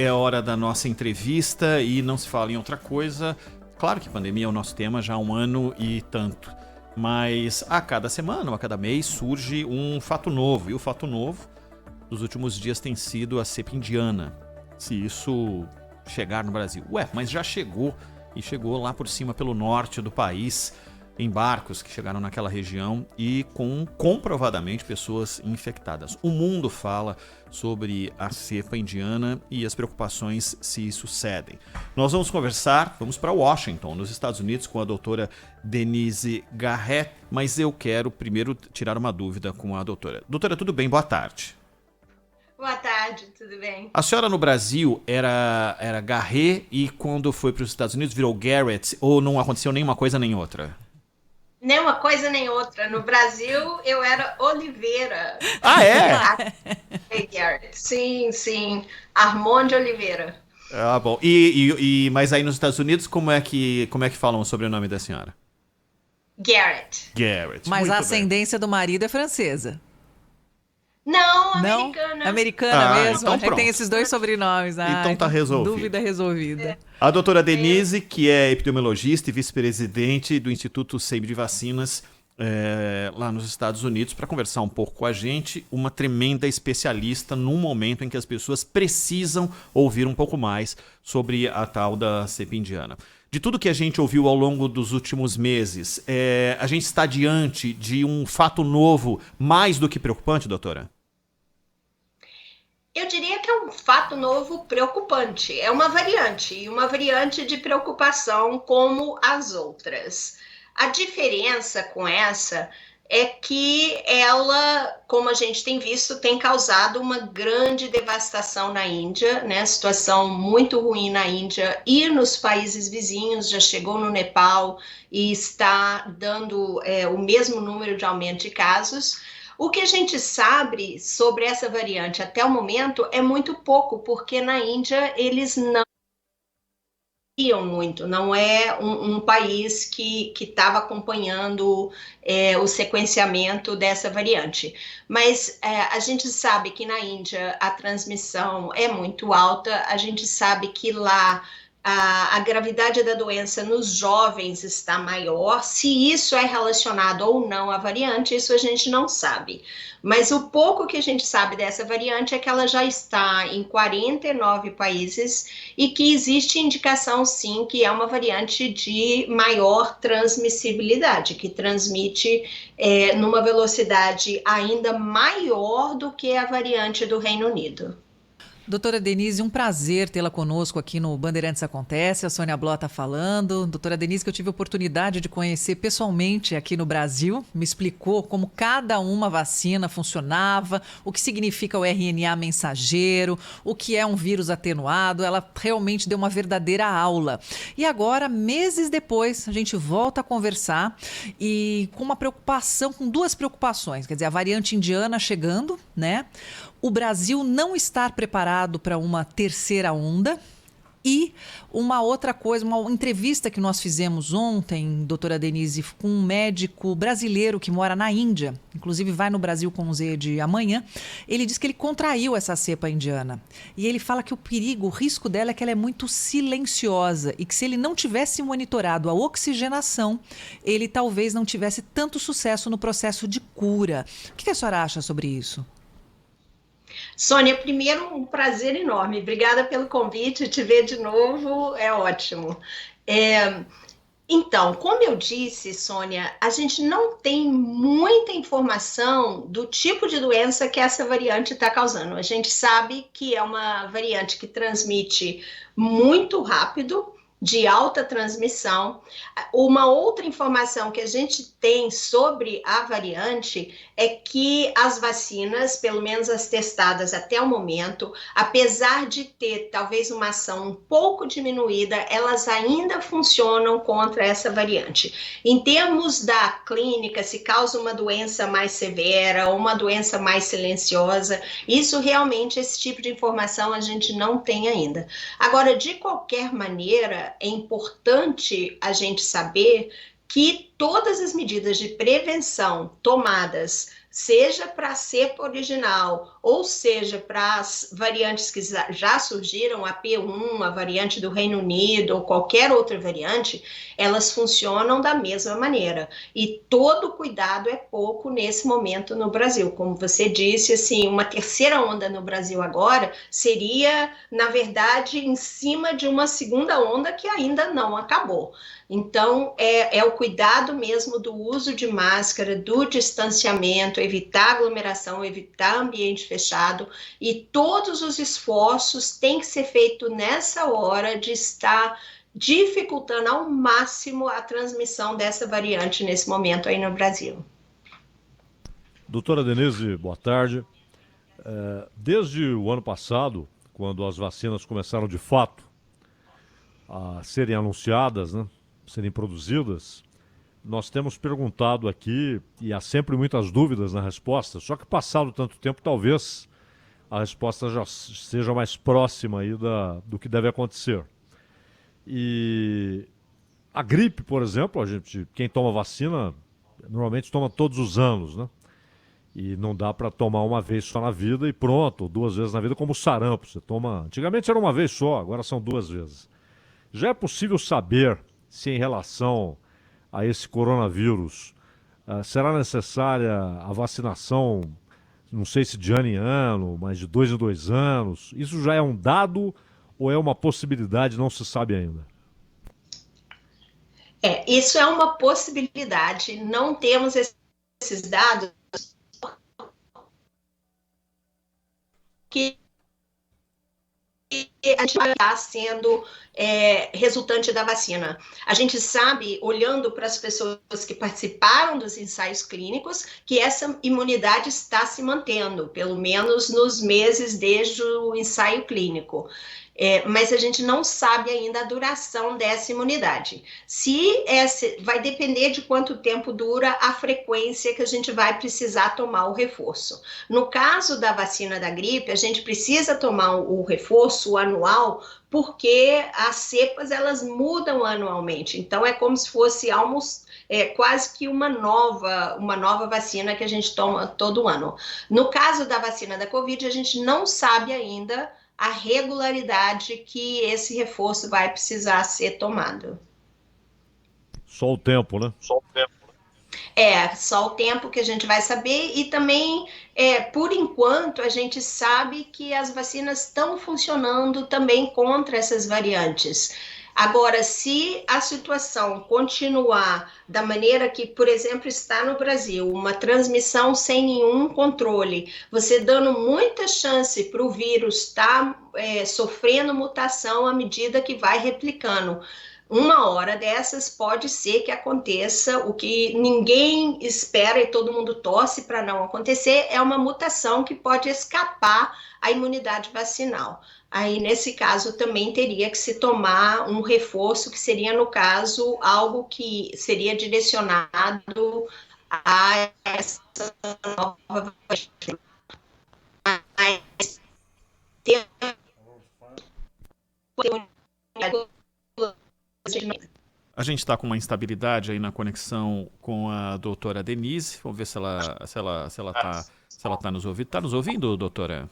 É hora da nossa entrevista e não se fala em outra coisa. Claro que pandemia é o nosso tema já há um ano e tanto. Mas a cada semana ou a cada mês surge um fato novo. E o fato novo dos últimos dias tem sido a cepa indiana. Se isso chegar no Brasil. Mas já chegou. E chegou lá por cima pelo norte do país, em barcos que chegaram naquela região e com comprovadamente pessoas infectadas. O mundo fala sobre a cepa indiana e as preocupações se sucedem. Nós vamos conversar, vamos para Washington, nos Estados Unidos, com a doutora Denise Garrett, mas eu quero primeiro tirar uma dúvida com a doutora. Doutora, tudo bem? Boa tarde. Boa tarde, tudo bem? A senhora no Brasil era Garrett e quando foi para os Estados Unidos virou Garrett ou não aconteceu nem uma coisa nem outra? Nem uma coisa nem outra. No Brasil, eu era Oliveira. Ah, é? Sim, sim. Armond Oliveira. Ah, bom. Mas aí nos Estados Unidos, como é que falam sobre o sobrenome da senhora? Garrett. Garrett. Mas muito a bem. ascendência do marido é francesa. Não, Não? americana. Americana mesmo? então É que pronto. tem esses dois sobrenomes. Então tá resolvido. Dúvida resolvida. A doutora Denise, que é epidemiologista e vice-presidente do Instituto SEIB de Vacinas lá nos Estados Unidos, para conversar um pouco com a gente, uma tremenda especialista num momento em que as pessoas precisam ouvir um pouco mais sobre a tal da cepa indiana. De tudo que a gente ouviu ao longo dos últimos meses, a gente está diante de um fato novo mais do que preocupante, doutora? Eu diria que é um fato novo preocupante. É uma variante, e uma variante de preocupação como as outras. A diferença com essa é que ela, como a gente tem visto, tem causado uma grande devastação na Índia, né? Situação muito ruim na Índia e nos países vizinhos, já chegou no Nepal e está dando o mesmo número de aumento de casos. O que a gente sabe sobre essa variante até o momento é muito pouco, porque na Índia eles não iam muito, não é um país que estava acompanhando o sequenciamento dessa variante. Mas a gente sabe que na Índia a transmissão é muito alta, a gente sabe que lá a gravidade da doença nos jovens está maior. Se isso é relacionado ou não à variante, isso a gente não sabe. Mas o pouco que a gente sabe dessa variante é que ela já está em 49 países e que existe indicação, sim, que é uma variante de maior transmissibilidade, que transmite numa velocidade ainda maior do que a variante do Reino Unido. Doutora Denise, um prazer tê-la conosco aqui no Bandeirantes Acontece. A Sônia Bló está falando. Doutora Denise, que eu tive a oportunidade de conhecer pessoalmente aqui no Brasil, me explicou como cada uma vacina funcionava, o que significa o RNA mensageiro, o que é um vírus atenuado. Ela realmente deu uma verdadeira aula. E agora, meses depois, a gente volta a conversar e com uma preocupação, com duas preocupações. Quer dizer, a variante indiana chegando, né? O Brasil não estar preparado para uma terceira onda e uma outra coisa, uma entrevista que nós fizemos ontem, doutora Denise, com um médico brasileiro que mora na Índia, inclusive vai no Brasil com o Z de amanhã, ele diz que ele contraiu essa cepa indiana e ele fala que o perigo, o risco dela é que ela é muito silenciosa e que se ele não tivesse monitorado a oxigenação, ele talvez não tivesse tanto sucesso no processo de cura. O que a senhora acha sobre isso? Sônia, primeiro, um prazer enorme. Obrigada pelo convite. Te ver de novo é ótimo. Então, como eu disse, Sônia, a gente não tem muita informação do tipo de doença que essa variante está causando. A gente sabe que é uma variante que transmite muito rápido, de alta transmissão. Uma outra informação que a gente tem sobre a variante é que as vacinas, pelo menos as testadas até o momento, apesar de ter talvez uma ação um pouco diminuída, elas ainda funcionam contra essa variante. Em termos da clínica, se causa uma doença mais severa ou uma doença mais silenciosa, isso realmente, esse tipo de informação a gente não tem ainda. Agora, de qualquer maneira, é importante a gente saber que todas as medidas de prevenção tomadas seja para a cepa original, ou seja para as variantes que já surgiram, a P1, a variante do Reino Unido, ou qualquer outra variante, elas funcionam da mesma maneira. E todo cuidado é pouco nesse momento no Brasil. Como você disse, assim, uma terceira onda no Brasil agora seria, na verdade, em cima de uma segunda onda que ainda não acabou. Então, é o cuidado mesmo do uso de máscara, do distanciamento, evitar aglomeração, evitar ambiente fechado, e todos os esforços têm que ser feitos nessa hora de estar dificultando ao máximo a transmissão dessa variante nesse momento aí no Brasil. Doutora Denise, boa tarde. Desde o ano passado, quando as vacinas começaram de fato a serem anunciadas, né, serem produzidas, nós temos perguntado aqui, e há sempre muitas dúvidas na resposta, só que passado tanto tempo, talvez a resposta já seja mais próxima aí do que deve acontecer. E a gripe, por exemplo, quem toma vacina normalmente toma todos os anos, né? E não dá para tomar uma vez só na vida e pronto, ou 2 vezes na vida, como o sarampo. Você toma. Antigamente era uma vez só, agora são 2 vezes. Já é possível saber se, em relação a esse coronavírus, será necessária a vacinação, não sei se de ano em ano, mas de 2 em 2 anos? Isso já é um dado ou é uma possibilidade, não se sabe ainda? Isso é uma possibilidade, não temos esses dados que a gente está sendo resultante da vacina. A gente sabe, olhando para as pessoas que participaram dos ensaios clínicos, que essa imunidade está se mantendo, pelo menos nos meses desde o ensaio clínico. Mas a gente não sabe ainda a duração dessa imunidade. Vai depender de quanto tempo dura a frequência que a gente vai precisar tomar o reforço. No caso da vacina da gripe, a gente precisa tomar o reforço anual, porque as cepas elas mudam anualmente. Então é como se fosse quase que uma nova vacina que a gente toma todo ano. No caso da vacina da Covid, a gente não sabe ainda a regularidade que esse reforço vai precisar ser tomado. Só o tempo, né? Só o tempo que a gente vai saber, e também, por enquanto, a gente sabe que as vacinas estão funcionando também contra essas variantes. Agora, se a situação continuar da maneira que, por exemplo, está no Brasil, uma transmissão sem nenhum controle, você dando muita chance para o vírus estar sofrendo mutação à medida que vai replicando, uma hora dessas pode ser que aconteça o que ninguém espera e todo mundo torce para não acontecer, é uma mutação que pode escapar à imunidade vacinal. Aí, nesse caso, também teria que se tomar um reforço, que seria, no caso, algo que seria direcionado a essa nova vacina. A gente está com uma instabilidade aí na conexão com a doutora Denise. Vamos ver se ela tá nos ouvindo. Está nos ouvindo, doutora?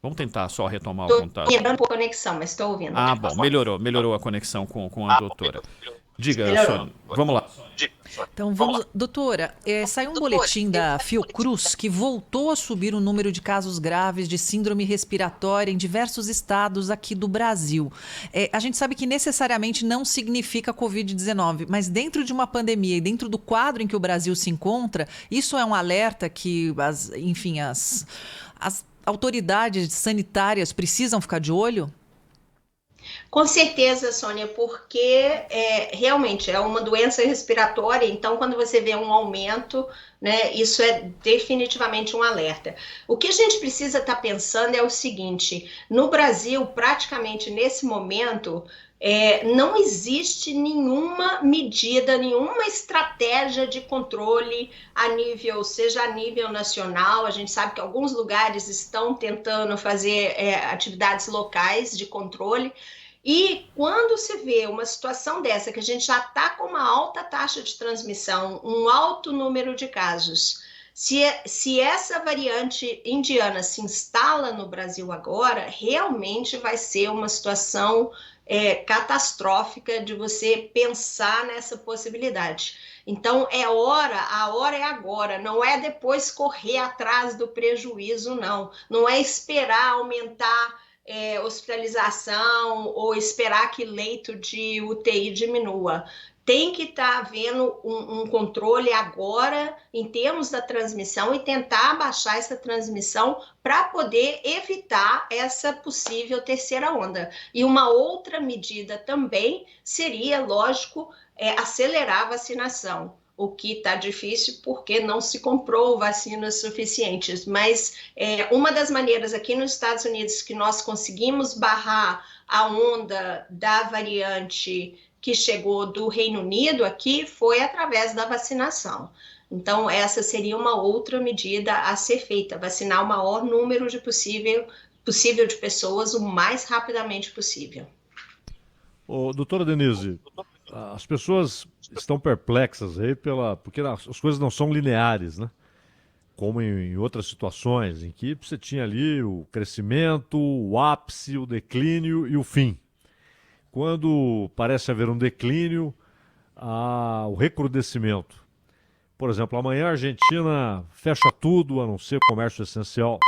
Vamos tentar só retomar o contato. Estou quebrando a conexão, mas estou ouvindo. Ah, bom, melhorou a conexão com a doutora. Diga, Sônia, vamos lá. Então vamos, doutora, saiu um boletim da Fiocruz que voltou a subir o número de casos graves de síndrome respiratória em diversos estados aqui do Brasil. A gente sabe que necessariamente não significa Covid-19, mas dentro de uma pandemia e dentro do quadro em que o Brasil se encontra, isso é um alerta que as autoridades sanitárias precisam ficar de olho? Com certeza, Sônia, porque realmente é uma doença respiratória, então quando você vê um aumento, né, isso é definitivamente um alerta. O que a gente precisa estar pensando é o seguinte: no Brasil, praticamente nesse momento, não existe nenhuma medida, nenhuma estratégia de controle seja a nível nacional. A gente sabe que alguns lugares estão tentando fazer atividades locais de controle, E quando se vê uma situação dessa, que a gente já está com uma alta taxa de transmissão, um alto número de casos, se essa variante indiana se instala no Brasil agora, realmente vai ser uma situação catastrófica de você pensar nessa possibilidade. Então, a hora é agora, não é depois correr atrás do prejuízo, não. Não é esperar aumentar hospitalização ou esperar que leito de UTI diminua. Tem que estar havendo um controle agora em termos da transmissão e tentar abaixar essa transmissão para poder evitar essa possível terceira onda. E uma outra medida também seria, lógico, acelerar a vacinação. O que está difícil porque não se comprou vacinas suficientes. Mas uma das maneiras aqui nos Estados Unidos que nós conseguimos barrar a onda da variante que chegou do Reino Unido aqui foi através da vacinação. Então, essa seria uma outra medida a ser feita, vacinar o maior número de possível de pessoas o mais rapidamente possível. Doutora Denise, as pessoas estão perplexas aí porque as coisas não são lineares, né? Como em outras situações, em que você tinha ali o crescimento, o ápice, o declínio e o fim. Quando parece haver um declínio, há o recrudescimento. Por exemplo, amanhã a Argentina fecha tudo, a não ser comércio essencial.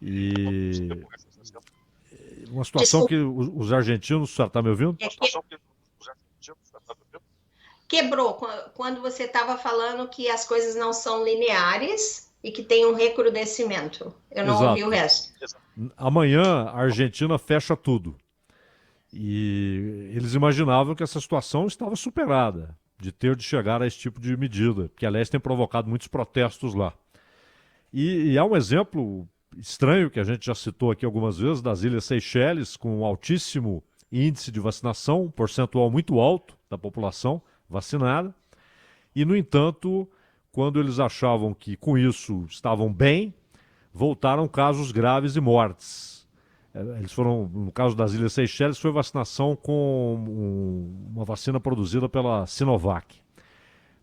E uma situação que os argentinos... O senhor está me ouvindo? Quebrou quando você estava falando que as coisas não são lineares e que tem um recrudescimento. Eu não ouvi o resto. Amanhã a Argentina fecha tudo. E eles imaginavam que essa situação estava superada, de ter de chegar a esse tipo de medida, que aliás tem provocado muitos protestos lá. E há um exemplo estranho que a gente já citou aqui algumas vezes, das Ilhas Seychelles, com um altíssimo índice de vacinação, um percentual muito alto da população vacinada. E, no entanto, quando eles achavam que com isso estavam bem, voltaram casos graves e mortes. Eles foram, no caso das Ilhas Seychelles, foi vacinação com uma vacina produzida pela Sinovac.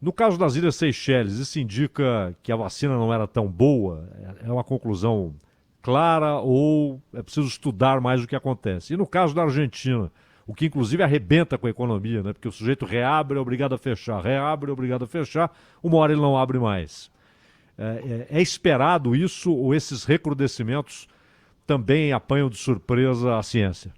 No caso das Ilhas Seychelles, isso indica que a vacina não era tão boa? É uma conclusão clara ou é preciso estudar mais o que acontece? E no caso da Argentina, o que inclusive arrebenta com a economia, né? Porque o sujeito reabre, é obrigado a fechar, reabre, é obrigado a fechar, uma hora ele não abre mais. É esperado isso ou esses recrudescimentos também apanham de surpresa a ciência?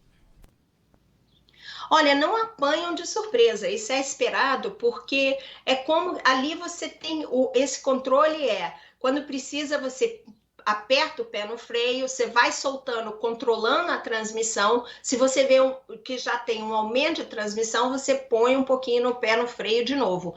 Olha, não apanham de surpresa, isso é esperado porque é como ali você tem esse controle quando precisa você aperta o pé no freio, você vai soltando, controlando a transmissão. Se você vê que já tem um aumento de transmissão, você põe um pouquinho no pé no freio de novo.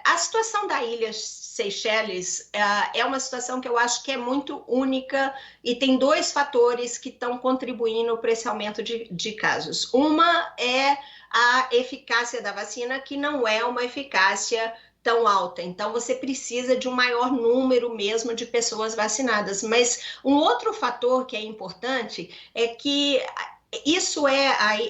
A situação da ilha Seychelles é uma situação que eu acho que é muito única e tem dois fatores que estão contribuindo para esse aumento de casos. Uma é a eficácia da vacina, que não é uma eficácia tão alta, então você precisa de um maior número mesmo de pessoas vacinadas. Mas um outro fator que é importante é que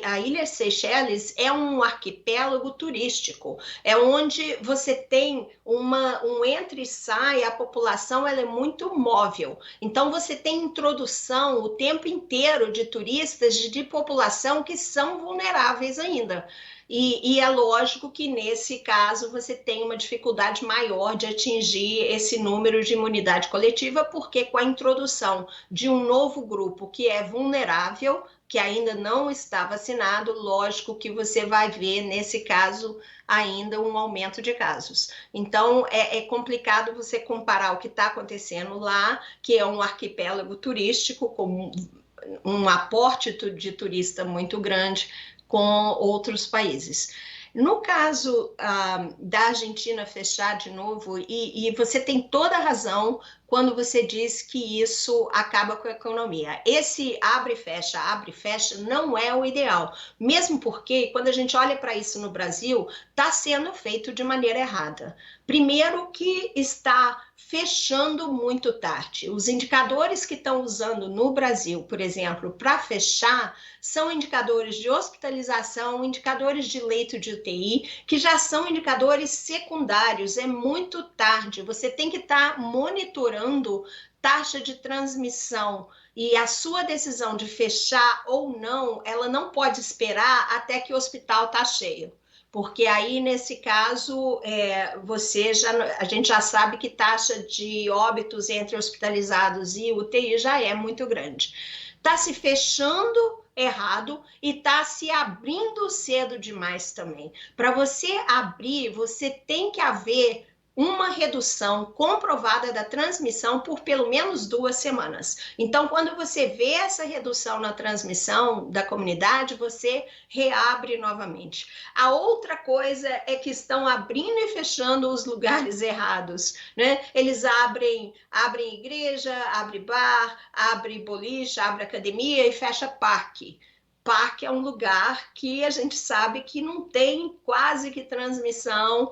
a Ilha Seychelles é um arquipélago turístico, é onde você tem um entra e sai, a população ela é muito móvel, então você tem introdução o tempo inteiro de turistas de população que são vulneráveis ainda. E é lógico que, nesse caso, você tem uma dificuldade maior de atingir esse número de imunidade coletiva, porque com a introdução de um novo grupo que é vulnerável, que ainda não está vacinado, lógico que você vai ver, nesse caso, ainda um aumento de casos. Então, é complicado você comparar o que está acontecendo lá, que é um arquipélago turístico, com um aporte de turista muito grande, com outros países. No caso da Argentina fechar de novo, e você tem toda a razão, quando você diz que isso acaba com a economia. Esse abre e fecha não é o ideal, mesmo porque quando a gente olha para isso no Brasil, está sendo feito de maneira errada. Primeiro que está fechando muito tarde. Os indicadores que estão usando no Brasil, por exemplo, para fechar, são indicadores de hospitalização, indicadores de leito de UTI, que já são indicadores secundários, é muito tarde. Você tem que estar monitorando taxa de transmissão e a sua decisão de fechar ou não, ela não pode esperar até que o hospital está cheio. Porque aí, nesse caso, a gente já sabe que taxa de óbitos entre hospitalizados e UTI já é muito grande. Está se fechando errado e está se abrindo cedo demais também. Para você abrir, você tem que haver uma redução comprovada da transmissão por pelo menos 2 semanas. Então, quando você vê essa redução na transmissão da comunidade, você reabre novamente. A outra coisa é que estão abrindo e fechando os lugares errados, né? Eles abrem igreja, abre bar, abre boliche, abre academia e fecha parque. Parque é um lugar que a gente sabe que não tem quase que transmissão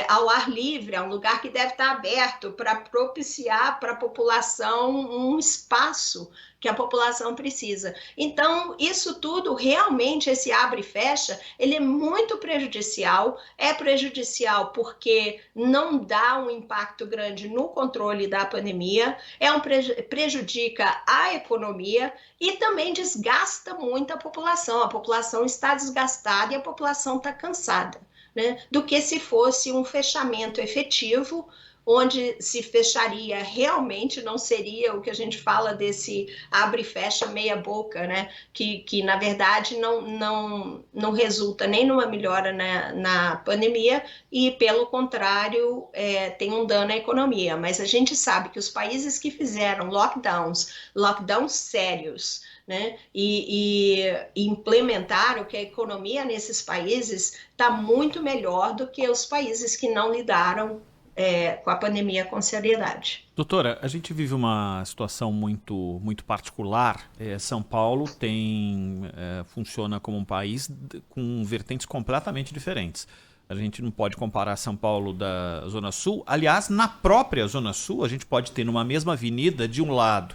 ao ar livre, é um lugar que deve estar aberto para propiciar para a população um espaço que a população precisa. Então, isso tudo, realmente, esse abre e fecha, ele é muito prejudicial, porque não dá um impacto grande no controle da pandemia, prejudica a economia e também desgasta muito a população está desgastada e a população está cansada, né? Do que se fosse um fechamento efetivo, onde se fecharia realmente, não seria o que a gente fala desse abre e fecha meia boca, né? Que na verdade não resulta nem numa melhora na pandemia e, pelo contrário, tem um dano à economia. Mas a gente sabe que os países que fizeram lockdowns sérios, né, e implementaram que a economia nesses países está muito melhor do que os países que não lidaram com a pandemia com seriedade. Doutora, a gente vive uma situação muito, muito particular. São Paulo funciona como um país com vertentes completamente diferentes. A gente não pode comparar São Paulo da Zona Sul. Aliás, na própria Zona Sul, a gente pode ter numa mesma avenida, de um lado,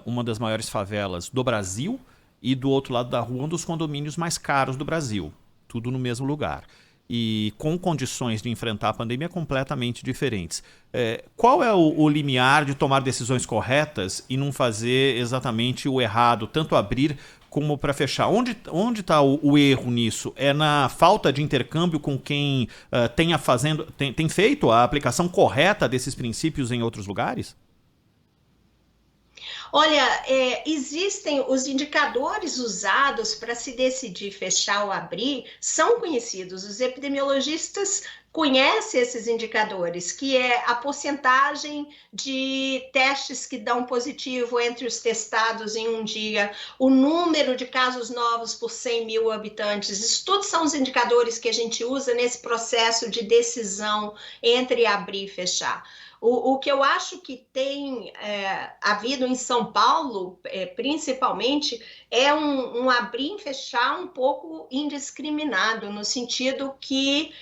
uma das maiores favelas do Brasil e do outro lado da rua, um dos condomínios mais caros do Brasil. Tudo no mesmo lugar. E com condições de enfrentar a pandemia completamente diferentes. Qual é o limiar de tomar decisões corretas e não fazer exatamente o errado, tanto abrir como para fechar? Onde está o erro nisso? É na falta de intercâmbio com quem tem feito a aplicação correta desses princípios em outros lugares? Olha, existem os indicadores usados para se decidir fechar ou abrir, são conhecidos. Os epidemiologistas conhecem esses indicadores, que é a porcentagem de testes que dão positivo entre os testados em um dia, o número de casos novos por 100 mil habitantes. Isso tudo são os indicadores que a gente usa nesse processo de decisão entre abrir e fechar. O que eu acho que tem havido em São Paulo, principalmente, é um abrir e fechar um pouco indiscriminado, no sentido que,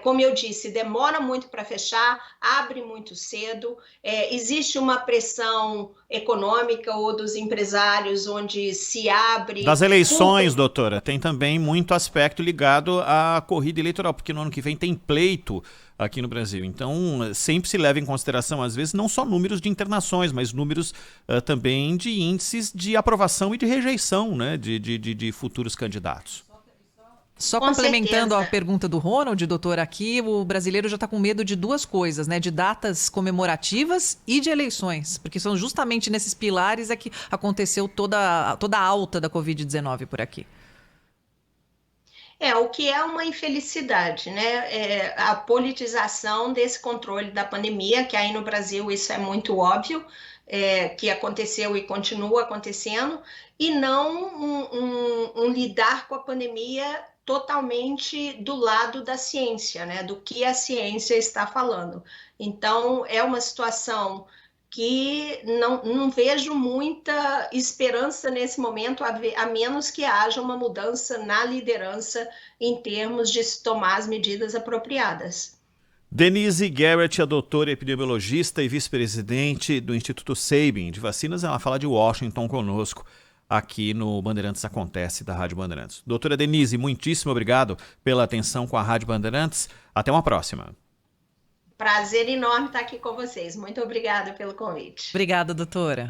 como eu disse, demora muito para fechar, abre muito cedo, existe uma pressão econômica ou dos empresários, onde se abre... Das eleições, doutora, tem também muito aspecto ligado à corrida eleitoral, porque no ano que vem tem pleito aqui no Brasil. Então, sempre se leva em consideração, às vezes, não só números de internações, mas números também de índices de aprovação e de rejeição, né, de futuros candidatos. Só complementando a pergunta do Ronald, doutor, aqui o brasileiro já está com medo de duas coisas, né? De datas comemorativas e de eleições, porque são justamente nesses pilares que aconteceu toda a alta da Covid-19 por aqui. O que é uma infelicidade, né? A politização desse controle da pandemia, que aí no Brasil isso é muito óbvio, que aconteceu e continua acontecendo, e não um lidar com a pandemia totalmente do lado da ciência, né? Do que a ciência está falando. Então, é uma situação que não vejo muita esperança nesse momento, a menos que haja uma mudança na liderança em termos de se tomar as medidas apropriadas. Denise Garrett, a doutora epidemiologista e vice-presidente do Instituto Sabin de Vacinas, ela fala de Washington conosco aqui no Bandeirantes Acontece da Rádio Bandeirantes. Doutora Denise, muitíssimo obrigado pela atenção com a Rádio Bandeirantes. Até uma próxima. Prazer enorme estar aqui com vocês. Muito obrigada pelo convite. Obrigada, doutora.